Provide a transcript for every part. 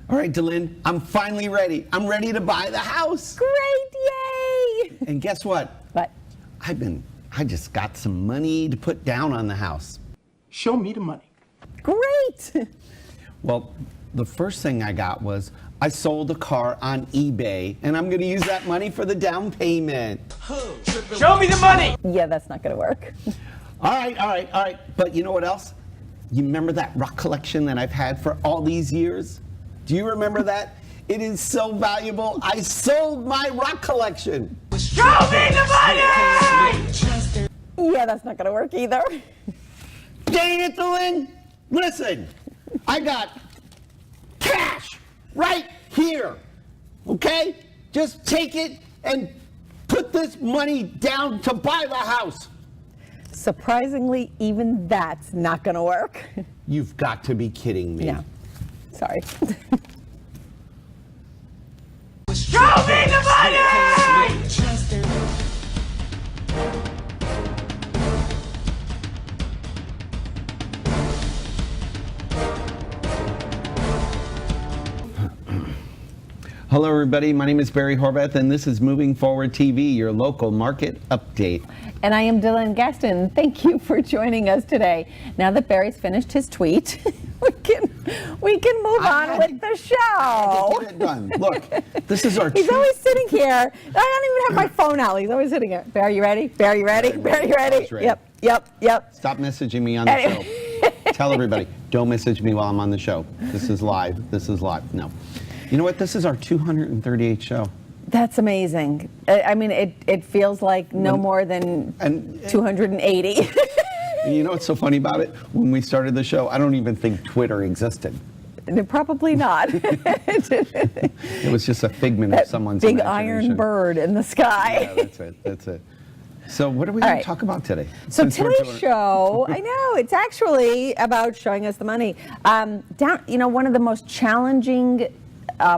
All right, Delynn, I'm finally ready. I'm ready to buy the house. Great, yay! And guess what? What? I just got some money to put down on the house. Show me the money. Great! Well, the first thing I got was I sold a car on eBay, and I'm going to use that money for the down payment. Show me the money! Yeah, that's not gonna work. All right. But you know what else? You remember that rock collection that I've had for all these years? Do you remember that? It is so valuable. I sold my rock collection. Show me the money! Yeah, that's not gonna work either. Dang it, Delynn! Listen, I got cash right here. Okay? Just take it and put this money down to buy the house. Surprisingly, even that's not gonna work. You've got to be kidding me. Yeah, sorry. Show me the money! Hello, everybody. My name is Barry Horvath, and this is Moving Forward TV, your local market update. And I am Delynn Gaston. Thank you for joining us today. Now that Barry's finished his tweet, we can move on with the show. Get it done. Look, this is our. He's always sitting here. I don't even have my phone out. He's always sitting here. Barry, you ready? Barry, you ready? Barry, you ready? Ready. Yep. Stop messaging me on the show. Tell everybody, don't message me while I'm on the show. This is live. No. You know what? This is our 238th show. That's amazing. I mean, it feels like no more than 280. You know what's so funny about it? When we started the show, I don't even think Twitter existed. Probably not. It was just a figment of someone's big imagination. iron bird in the sky. Yeah, that's it. So what are we going to talk about today? So today's show, I know, it's actually about showing us the money. One of the most challenging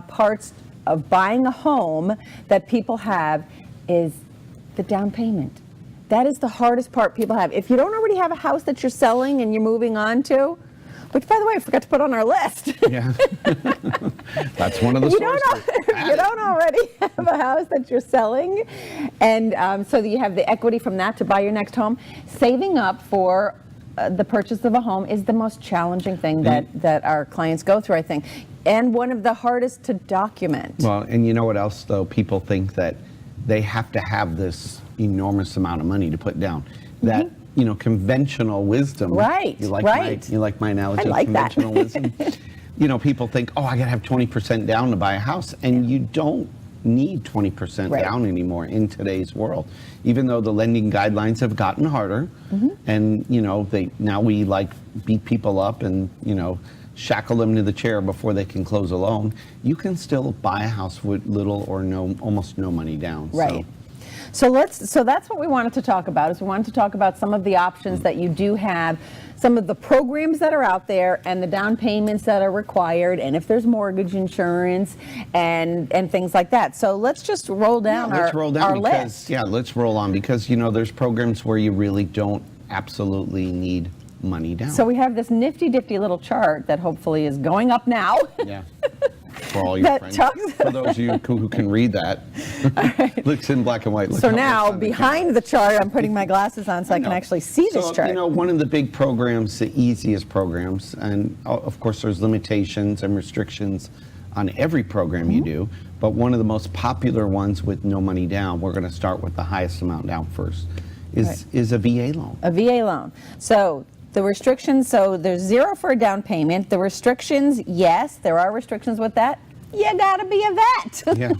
parts of buying a home that people have is the down payment. That is the hardest part people have. If you don't already have a house that you're selling and you're moving on to, which, by the way, I forgot to put on our list. Yeah. That's one of the sources. If you don't already have a house that you're selling, and so that you have the equity from that to buy your next home, saving up for the purchase of a home is the most challenging thing that our clients go through, I think, and one of the hardest to document. Well, and you know what else, though? People think that they have to have this enormous amount of money to put down. That, conventional wisdom. Right, You like my analogy? I like conventional wisdom? People think, I got to have 20% down to buy a house. And you don't need 20% down anymore in today's world. Even though the lending guidelines have gotten harder. And, we beat people up and, shackle them to the chair before they can close a loan. You can still buy a house with little or almost no money down. Right. So that's what we wanted to talk about. We wanted to talk about some of the options that you do have, some of the programs that are out there, and the down payments that are required, and if there's mortgage insurance and things like that. So let's just roll down our list. Yeah, let's roll on because there's programs where you really don't absolutely need money down. So we have this nifty little chart that hopefully is going up now. Yeah. For all your friends. For those of you who can read that. Right. Looks in black and white. So now behind the chart, I'm putting my glasses on so I can actually see this chart. One of the big programs, the easiest programs, and of course there's limitations and restrictions on every program you do, but one of the most popular ones with no money down, we're going to start with the highest amount down first, is a VA loan. A VA loan. So the restrictions, so there's zero for a down payment. The restrictions, yes, there are restrictions with that. You gotta be a vet. Yeah.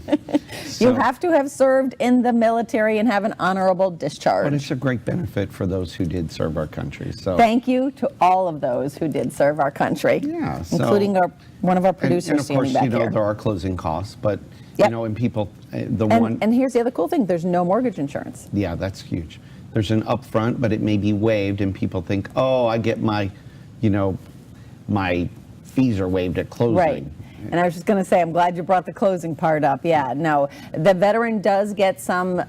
You have to have served in the military and have an honorable discharge. But it's a great benefit for those who did serve our country. So thank you to all of those who did serve our country. Yeah. Including one of our producers. And of course, back here. there are closing costs, but and people, and here's the other cool thing: there's no mortgage insurance. Yeah, that's huge. There's an upfront, but it may be waived, and people think, I get my fees are waived at closing. Right. And I was just going to say, I'm glad you brought the closing part up. Yeah, no, the veteran does get some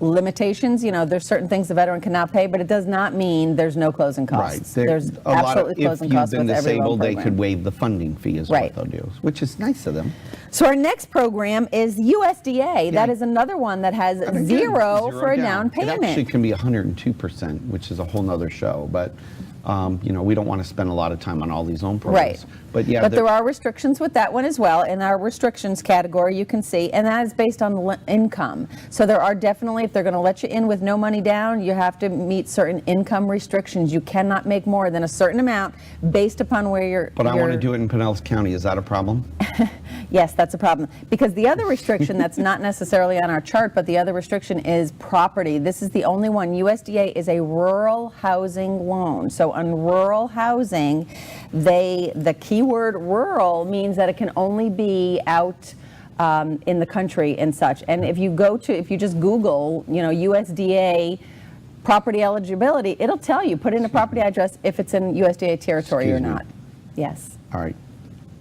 limitations. There's certain things the veteran cannot pay, but it does not mean there's no closing Right. costs. There's a lot of, absolutely closing if you've costs been with every loan disabled, they program. could waive the funding fee is Right. what they'll do, which is nice of them. So our next program is USDA. That Yeah. is another one that has And again, zero for a down It actually payment. can be 102%, which is a whole nother show, but we don't want to spend a lot of time on all these loan programs. Right. But yeah, But there are restrictions with that one as well. In our restrictions category, you can see, and that is based on income. So there are definitely, if they're going to let you in with no money down, you have to meet certain income restrictions. You cannot make more than a certain amount based upon where you're. But I want to do it in Pinellas County. Is that a problem? Yes, that's a problem. Because the other restriction that's not necessarily on our chart, but the other restriction is property. This is the only one. USDA is a rural housing loan. So on rural housing, the keyword rural means that it can only be out in the country and such. And if you just Google, USDA property eligibility, it'll tell you, put in a property address if it's in USDA territory or Excuse me. not. Yes. All right.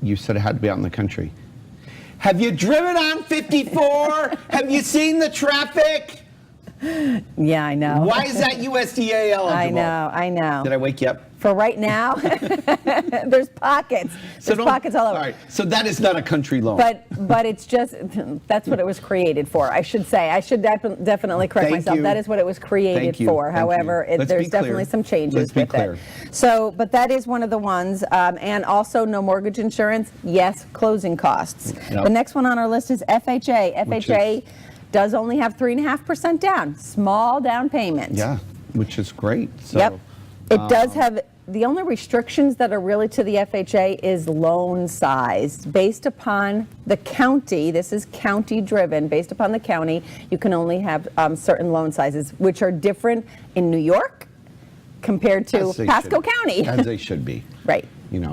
You said it had to be out in the country. Have you driven on 54? Have you seen the traffic? Yeah, I know. Why is that USDA eligible? I know. Did I wake you up? For right now, there's pockets. There's don't- pockets all over. All right. So that is not a country loan. But it's just, that's what it was created for, I should say. I should definitely correct Thank myself. you. That is what it was created Thank you. for. Thank you. However, Let's be there's clear. definitely some changes Let's be with clear. it. So, but that is one of the ones. And also no mortgage insurance. Yes, closing costs. Yep. The next one on our list is FHA. Which FHA does only have 3.5% down, small down payments. Yeah, which is great. So, Yep. It does have, the only restrictions that are really to the FHA is loan size. Based upon the county, this is county driven, based upon the county, you can only have certain loan sizes, which are different in New York compared to as they Pasco should- County. As they should be. Right.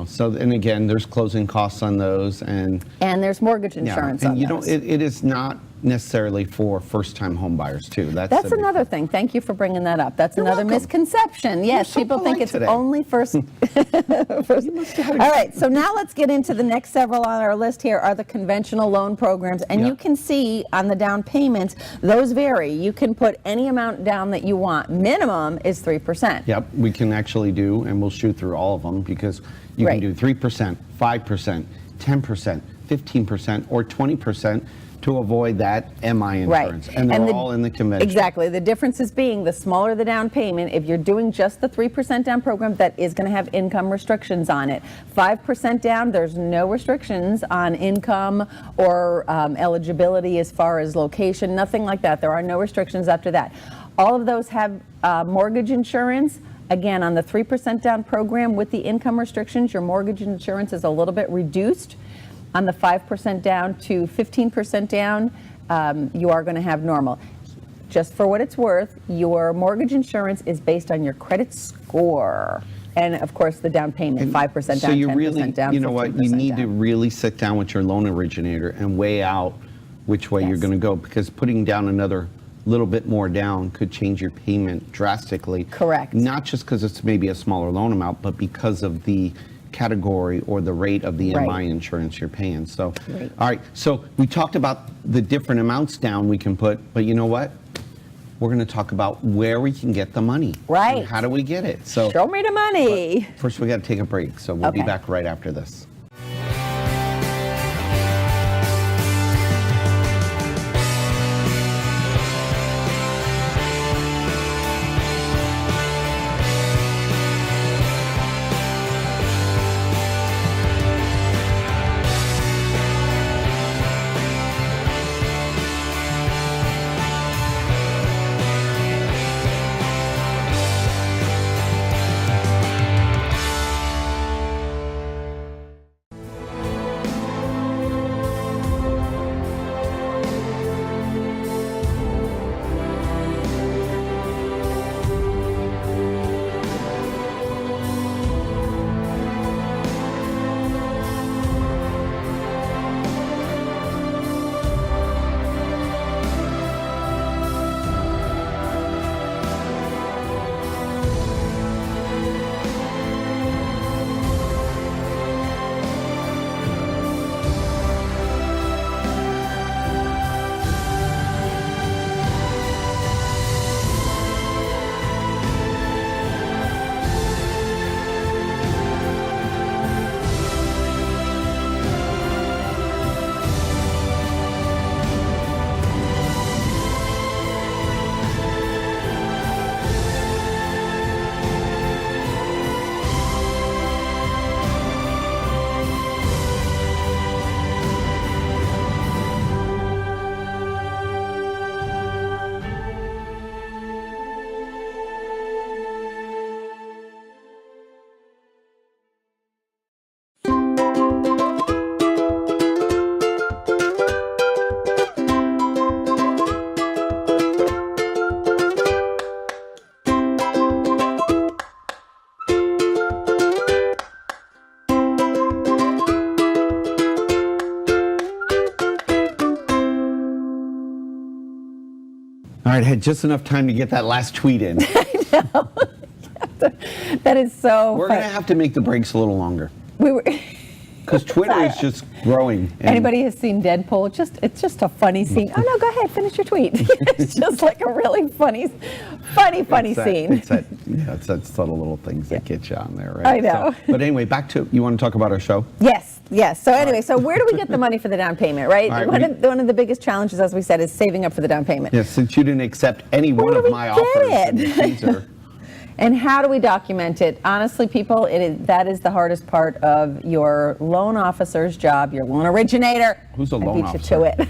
So, and again, there's closing costs on those, and And there's mortgage insurance on and those. it is not necessarily for first-time home buyers too. That's the big another thing. thing. Thank you for bringing that up. That's You're another welcome. misconception. Yes, so people think polite it's today. only first. All right, so now let's get into the next several on our list here are the conventional loan programs. And Yeah. you can see on the down payments, those vary. You can put any amount down that you want. Minimum is 3%. Yep, we can actually do, and we'll shoot through all of them because you Right. can do 3%, 5%, 10%, 15%, or 20% to avoid that MI Right. insurance. And they're all in the convention. Exactly. The difference is being the smaller the down payment, if you're doing just the 3% down program, that is going to have income restrictions on it. 5% down, there's no restrictions on income or eligibility as far as location, nothing like that. There are no restrictions after that. All of those have mortgage insurance. Again, on the 3% down program with the income restrictions, your mortgage insurance is a little bit reduced. On the 5% down to 15% down, you are going to have normal. Just for what it's worth, your mortgage insurance is based on your credit score. And of course, the down payment, 5% down, So you 10% really, down, you know what, you 15% need to down. really sit down with your loan originator and weigh out which way you're Yes. going to go, because putting down another little bit more down could change your payment drastically. Correct. Not just because it's maybe a smaller loan amount, but because of the category or the rate of the Right. MI insurance you're paying. So, Right. all right, so we talked about the different amounts down we can put, but you know what? We're going to talk about where we can get the money. Right. And how do we get it? So Show me the money. first we got to take a break. So we'll be Okay. back right after this. All right, I had just enough time to get that last tweet in. That is so We're going to have to make the breaks a little longer We were. because Twitter is just growing. and- Anybody has seen Deadpool? It's just a funny scene. Oh no, go ahead, finish your tweet. It's just like a really funny It's that- scene. It's that subtle little things that get you on there, right? I know. But anyway, back to, you want to talk about our show? Yes. So anyway, so where do we get the money for the down payment, right? All right, One of the biggest challenges, as we said, is saving up for the down payment. Yes, since you didn't accept any Where one do of we my get offers it? in the teaser. And how do we document it? Honestly, people, that is the hardest part of your loan officer's job, your loan originator. Who's a I loan beat officer? you to it.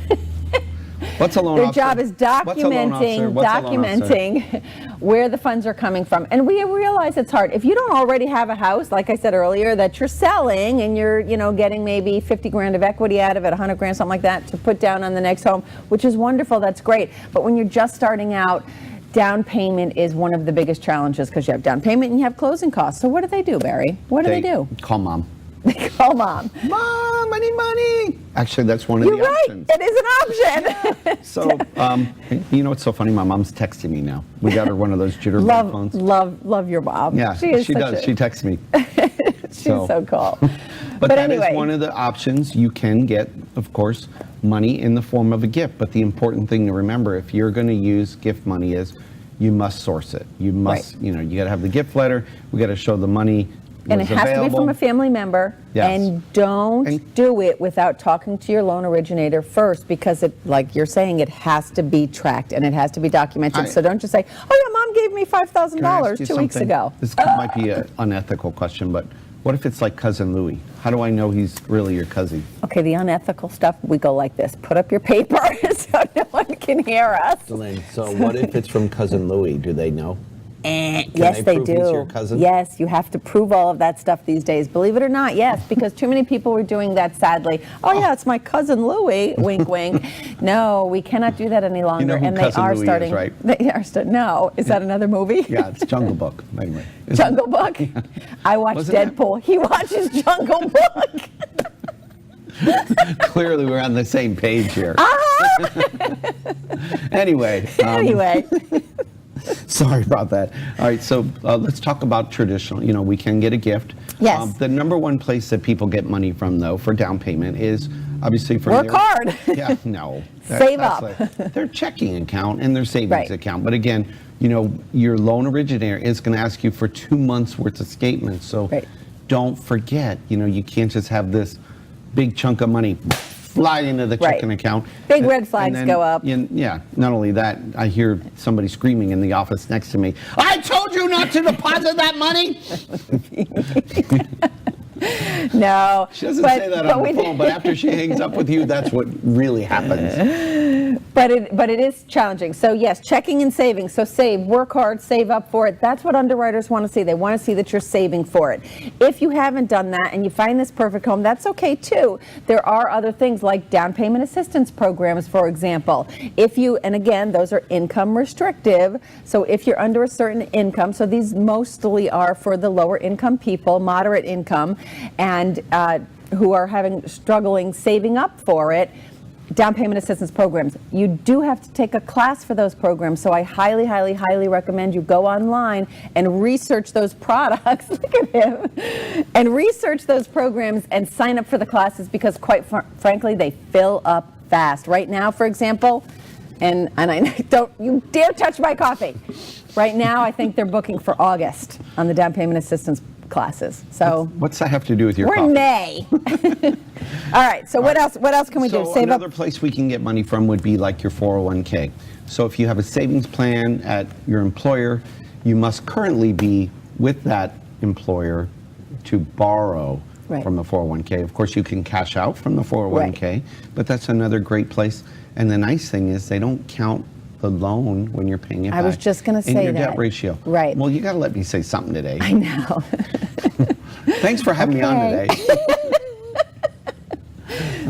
What's a loan Their officer? job is What's a loan officer? What's a loan officer? documenting where the funds are coming from. And we realize it's hard. If you don't already have a house, like I said earlier, that you're selling and you're, getting maybe 50 grand of equity out of it, 100 grand, something like that, to put down on the next home, which is wonderful, that's great. But when you're just starting out, down payment is one of the biggest challenges because you have down payment and you have closing costs. So what do, Barry? What do they do? Call mom. They call mom. Mom, I need money. Actually, that's one of You're the right. options. It is an option. So, you know what's so funny? My mom's texting me now. We got her one of those jitterbug phones. love your mom. Yeah, she is does. She texts me. She's so cool. But that anyway, is one of the options. You can get, of course, money in the form of a gift. But the important thing to remember, if you're going to use gift money, is you must source it. You must, you got to have the gift letter. We got to show the money. and it has to be from a family member. Yes. And don't do it without talking to your loan originator first, because it, like you're saying, it has to be tracked and it has to be documented. So don't just say, "Oh yeah, mom gave me Can I ask $5,000 you 2 weeks something? ago." This might be an unethical question, but what if it's like Cousin Louie? How do I know he's really your cousin? Okay, the unethical stuff, we go like this: put up your paper so no one can hear us. Elaine, so what if it's from Cousin Louie? Do they know? Yes, they they prove do. he's your cousin? Yes, you have to prove all of that stuff these days. Believe it or not, yes, because too many people were doing that, sadly. Oh, yeah, it's my cousin Louie, wink, wink. No, we cannot do that any longer. You know who and Cousin they are Louie is, starting. right? They are no, is that another movie? Yeah, it's Jungle Book. Anyway. Jungle Book. I watch Wasn't it? Deadpool. He watches Jungle Book. Clearly, we're on the same page here. Anyway. Anyway. Sorry about that. All right, so let's talk about traditional. We can get a gift. Yes. The number one place that people get money from, though, for down payment is obviously from Work hard. Yeah, no. Save that's up. like their checking account and their savings Right. account. But again, your loan originator is going to ask you for 2 months worth of statements. So Right. don't forget, you can't just have this big chunk of money fly into the Right. checking account. Big red And flags then, go up. Yeah, not only that, I hear somebody screaming in the office next to me, "I told you not to deposit that money!" No. She doesn't say that on the phone, but after she hangs up with you, that's what really happens. But it is challenging. So yes, checking and saving. So save, work hard, save up for it. That's what underwriters want to see. They want to see that you're saving for it. If you haven't done that and you find this perfect home, that's okay too. There are other things like down payment assistance programs, for example. And again, those are income restrictive. So if you're under a certain income, so these mostly are for the lower income people, moderate income, and who are struggling saving up for it. Down payment assistance programs. You do have to take a class for those programs, so I highly, highly, highly recommend you go online and research those products. Look at him. And research those programs and sign up for the classes, because quite frankly, they fill up fast. Right now, for example, and I don't you dare touch my coffee. Right now, I think they're booking for August on the down payment assistance classes. So What's that have to do with your we're coffee? in May. All right. So what else? What else can we do? So Save another up. place we can get money from would be like your 401k. So if you have a savings plan at your employer, you must currently be with that employer to borrow Right. from the 401k. Of course, you can cash out from the 401k, but that's another great place. And the nice thing is they don't count the loan when you're paying it back. I was just gonna in say your that. debt ratio. Right. Well, you got to let me say something today. I know. Thanks for having me on Okay. today.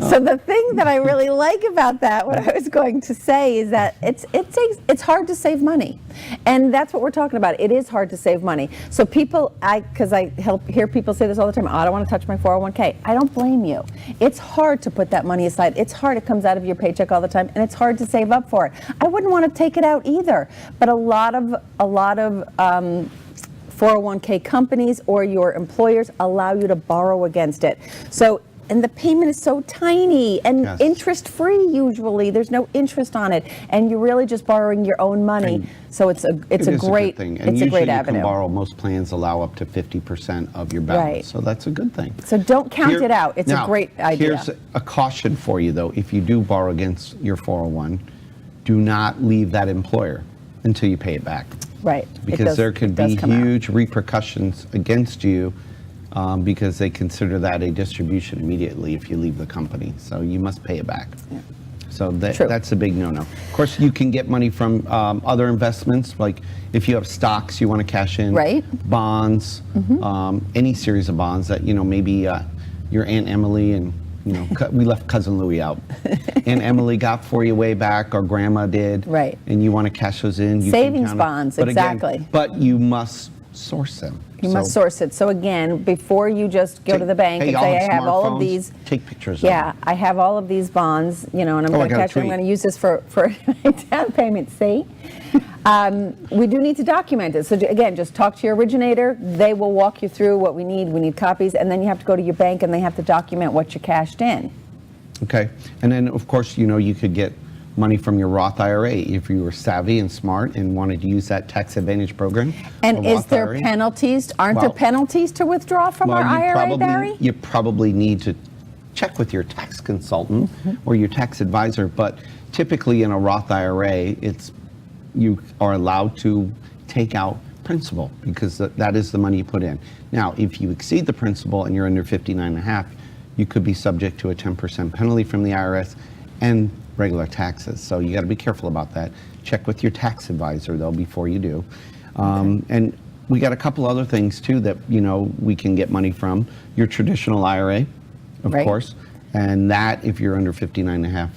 So the thing that I really like about that, what I was going to say is that it's hard to save money, and that's what we're talking about. It is hard to save money. So people, because I hear people say this all the time. Oh, I don't want to touch my 401k. I don't blame you. It's hard to put that money aside. It's hard. It comes out of your paycheck all the time, and it's hard to save up for it. I wouldn't want to take it out either. But a lot of 401k companies or your employers allow you to borrow against it. So, and the payment is so tiny and Yes. interest-free usually. There's no interest on it, and you're really just borrowing your own money. And so it's a It is great good thing. And it's a usually great you avenue. can borrow. Most plans allow up to 50% of your balance, Right. so that's a good thing. So don't count Here- it out. It's now, a great idea. Here's a caution for you, though. If you do borrow against your 401, do not leave that employer until you pay it back. Right. Because there could be come out. huge repercussions against you because they consider that a distribution immediately if you leave the company. So you must pay it back. So True. that's a big no-no. Of course, you can get money from other investments, like if you have stocks you want to cash in, Right. bonds, any series of bonds that, maybe your Aunt Emily and, we left Cousin Louie out. Aunt Emily got for you way back, or Grandma did. Right. And you want to cash those in. You can Savings count 'em. bonds, But again, exactly. but you must source them. You must source it. So again, before you just go to the bank and say, I have all of these. Take pictures Yeah, of them. I have all of these bonds, and I'm I going to got a cash them. I'm tweet. going to use this for my down payment. See, we do need to document it. So again, just talk to your originator. They will walk you through what we need. We need copies, and then you have to go to your bank, and they have to document what you cashed in. Okay. And then, of course, you could get money from your Roth IRA if you were savvy and smart and wanted to use that tax advantage program. And a is Roth there IRA. penalties? Aren't there Well- penalties to withdraw from our IRA, Barry? You probably need to check with your tax consultant or your tax advisor, but typically in a Roth IRA, you are allowed to take out principal because that is the money you put in. Now, if you exceed the principal and you're under 59.5, you could be subject to a 10% penalty from the IRS and regular taxes. So you got to be careful about that. Check with your tax advisor though before you do. And we got a couple other things too that we can get money from. Your traditional IRA, of Right. course, and that if you're under 59.5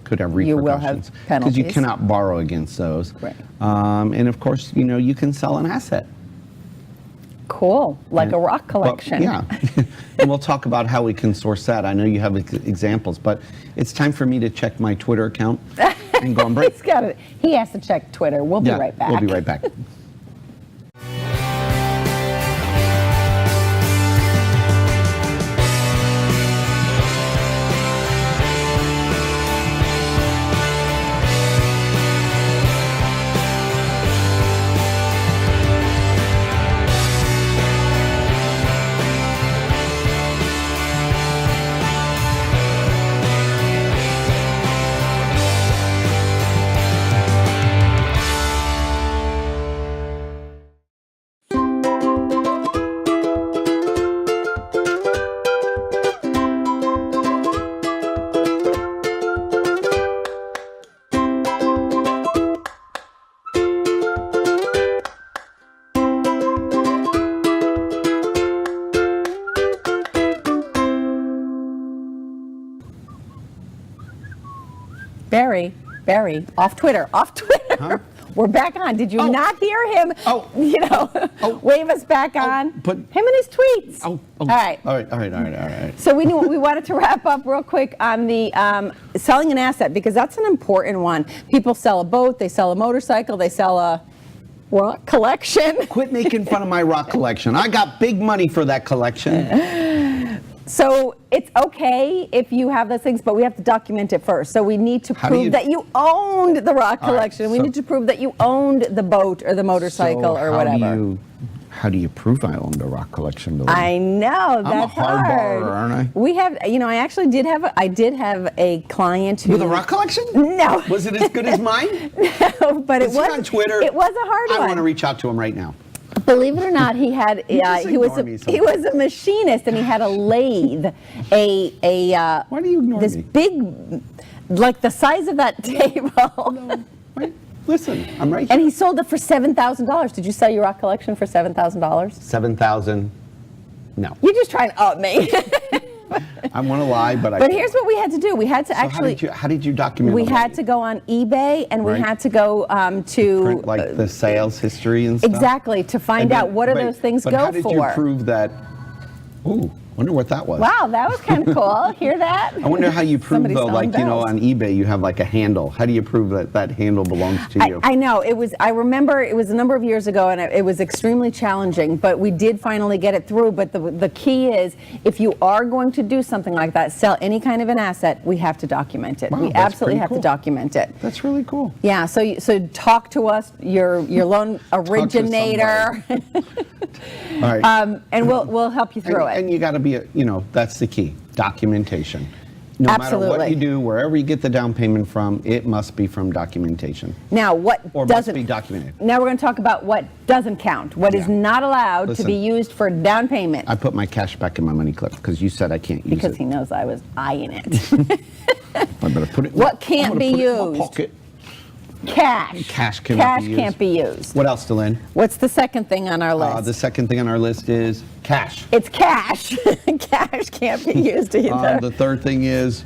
could have You will have repercussions because you penalties. cannot borrow against those. Right. And of course, you can sell an asset. Cool, like a rock But, collection. yeah. And we'll talk about how we can source that. I know you have examples, but it's time for me to check my Twitter account and go on break. He's got it. He has to check Twitter. We'll be right back. We'll be right back. Barry, off Twitter. Huh? We're back on. Did you Oh. not hear him? Oh. Wave us back on. but- him and his tweets. Oh, All right. All right. So we wanted to wrap up real quick on the selling an asset because that's an important one. People sell a boat, they sell a motorcycle, they sell a rock collection. Quit making fun of my rock collection. I got big money for that collection. So it's okay if you have those things, but we have to document it first. So we need to How do prove you- that you owned the rock All right, collection. We so- need to prove that you owned the boat or the motorcycle So or how whatever. How do you prove I owned a rock collection, Billy? I know, that's I'm a hard borrower, aren't I? We have, I actually did have a client who. With a rock collection? No. Was it as good as mine? No, but it Is he was on Twitter? It was a hard I one. want to reach out to him right now. Believe it or not, he had just he was ignore me he was a machinist and he had a lathe, Why do you ignore this me? big, like the size of that table. Right? Listen, I'm right And here. he sold it for $7,000. Did you sell your rock collection for $7,000? 7,000. No. You're just trying to up me. I want to lie, but I But can't. here's what we had to do. We had to So actually. how did you document We all had that? to go on eBay, and we Right. had to go to Print, like the sales history and stuff? exactly to find And then- out what do wait, those things but go how did for. you prove that? Ooh, wonder what that was. Wow, that was kind of cool. Hear that? I wonder how you prove Somebody's though, selling like, bells. on eBay you have like a handle. How do you prove that that handle belongs to you? I know it was. I remember it was a number of years ago, and it was extremely challenging. But we did finally get it through. But the key is, if you are going to do something like that, sell any kind of an asset, we have to document it. Wow, we that's absolutely pretty have cool. to document it. That's really cool. Yeah. So talk to us, your loan originator, All right. and we'll help you through and it. you got to be, that's the key. Documentation. No matter what Absolutely. you do, wherever you get the down payment from, it must be from documentation. Now, what Or must doesn't be documented. Now we're going to talk about what doesn't count. What is Yeah. not allowed to Listen. be used for down payment. I put my cash back in my money clip because you said I can't use Because it. he knows I was eyeing it. I better put it. What can't I'm gonna be put it in my used? pocket. Cash. Cash cannot be used. can't be used. What else, Delyn? What's the second thing on our list? The second thing on our list is cash. It's cash. Cash can't be used either. The third thing is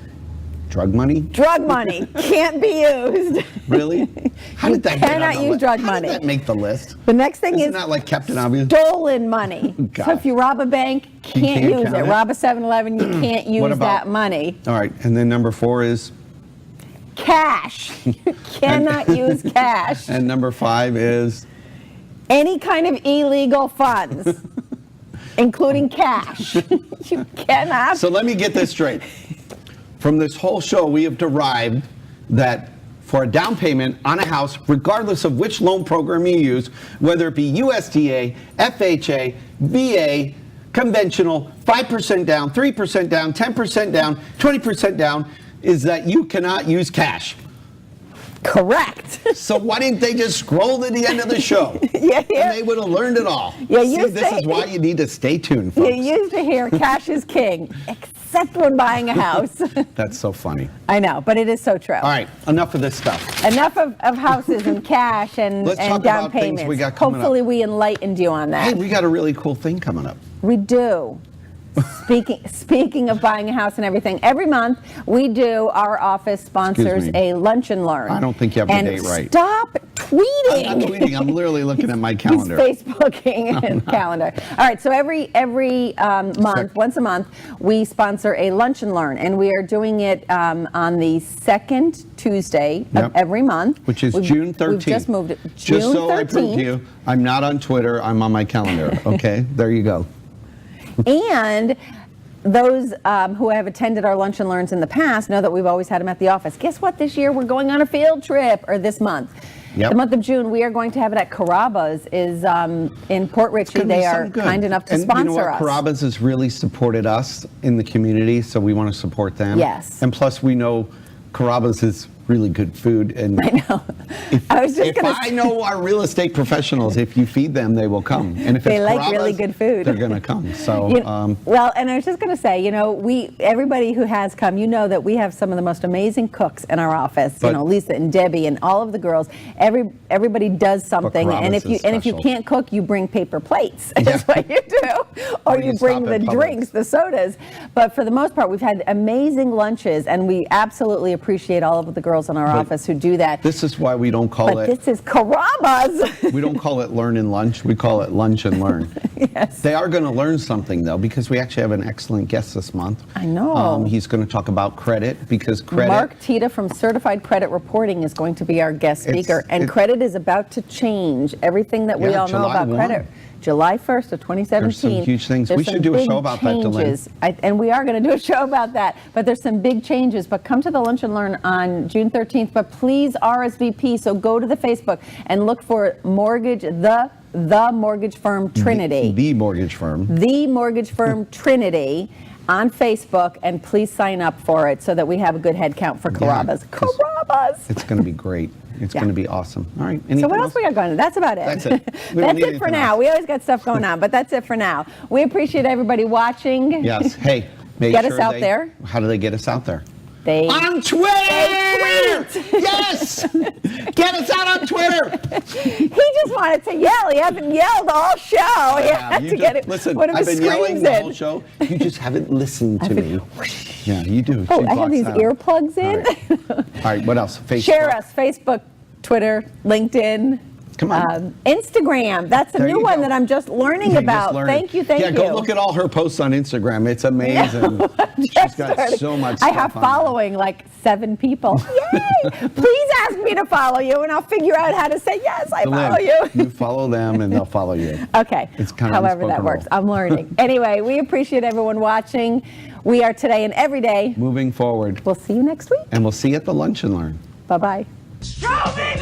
drug money. Drug money can't be used. Really? How You did that get on cannot the use list? drug How money. did that make the list? The next thing Isn't is that like Captain Obvious? stolen money. God. So if you rob a bank, can't can't use count it. it? Rob a 7-Eleven, you can't use about- that money. All right, and then number 4 is, Cash. You cannot use cash. and number 5 is, Any kind of illegal funds, including cash. You cannot. so let me get this straight. From this whole show, we have derived that for a down payment on a house, regardless of which loan program you use, whether it be USDA, FHA, VA, conventional, 5% down, 3% down, 10% down, 20% down, is that you cannot use cash. Correct. So why didn't they just scroll to the end of the show? Yeah, yeah. And they would have learned it all. Yeah, See, you this say- is why you need to stay tuned, You folks. used to hear cash is king, except when buying a house. That's so funny. I know, but it is so true. All right, enough of this stuff. Enough of houses and cash and, Let's and talk down about things payments. we got coming up. Hopefully we enlightened you on that. Hey, we got a really cool thing coming up. We do. Speaking of buying a house and everything, every month our office sponsors Excuse me. a lunch and learn. I don't think you have the and date right. Stop tweeting. I'm not tweeting. I'm literally looking at my calendar. He's Facebooking and calendar. All right, so every month, once a month, we sponsor a lunch and learn, and we are doing it on the second Tuesday Yep. of every month, Which is June 13th. We've just moved it. June Just so 13th. I prove to you, I'm not on Twitter. I'm on my calendar. Okay, there you go. And those who have attended our lunch and learns in the past know that we've always had them at the office. Guess what? This year we're going on a field trip, or this month. Yep. The month of June, we are going to have it at Carrabba's is in Port Richey. Gonna be They are something good. kind enough to and sponsor you know what? us. Carrabba's has really supported us in the community, so we want to support them. Yes. And plus, we know Carrabba's is really good food. And I know. I was just if going I know our real estate professionals, if you feed them, they will come. And if They it's like really Carrabba's, good food. they're going to come. So, well, and I was just going to say, everybody who has come, that we have some of the most amazing cooks in our office. But- Lisa and Debbie and all of the girls. Everybody does something, and Carrabba's if you is special. can't cook, you bring paper plates. That's what you do, or you you bring stop the at Publix. drinks, the sodas. But for the most part, we've had amazing lunches, and we absolutely appreciate all of the girls in our office who do that. this is why we don't call But it. this is Carrabba's. We don't call it learn and lunch. We call it lunch and learn. Yes. They are going to learn something though, because we actually have an excellent guest this month. I know. He's going to talk about credit, because credit. Mark Tita from Certified Credit Reporting is going to be our guest speaker, and credit is about to change everything that we Yeah, all know July about 1. credit. July 1st of 2017. There's some huge things. There's We should some do a big show about that, Delyn. changes. And we are going to do a show about that. But there's some big changes. But come to the Lunch and Learn on June 13th. But please RSVP. So go to the Facebook and look for mortgage, the mortgage firm Trinity. The mortgage firm. The mortgage firm Trinity on Facebook, and please sign up for it so that we have a good head count for Carrabba's. 'cause Carrabba's! It's going to be great. It's Yeah. going to be awesome. All right. So anything what else else? we got going on? That's about it. That's it. We don't That's need it for anything now. else. We always got stuff going on, but that's it for now. We appreciate everybody watching. Yes. Hey, make Get sure us out there. How do they get us out there? They On Twitter! tweet. Yes! Get us out on Twitter! He just wanted to yell. He hasn't yelled all show. He had You to get it. Listen, one of I've his been yelling screams the in. whole show. You just haven't listened to me. Yeah, you do. Oh, She I have blocks these that out. earplugs in. All right, what else? Facebook. Share us. Facebook, Twitter, LinkedIn. Come on. Instagram. That's a There new you one go. that I'm just learning Yeah, just about. learn it. Thank you. Thank yeah, you. go look at all her posts on Instagram. It's amazing. She's got so much I stuff have on there. following like 7 people. Yay! Please ask me to follow you, and I'll figure out how to say yes. I follow Lynn, you. You follow them, and they'll follow you. Okay. It's kind of however that unspoken works. rule. I'm learning. Anyway, we appreciate everyone watching. We are today and every day. Moving forward, We'll see you next week. and we'll see you at the Lunch and Learn. Bye bye. Show me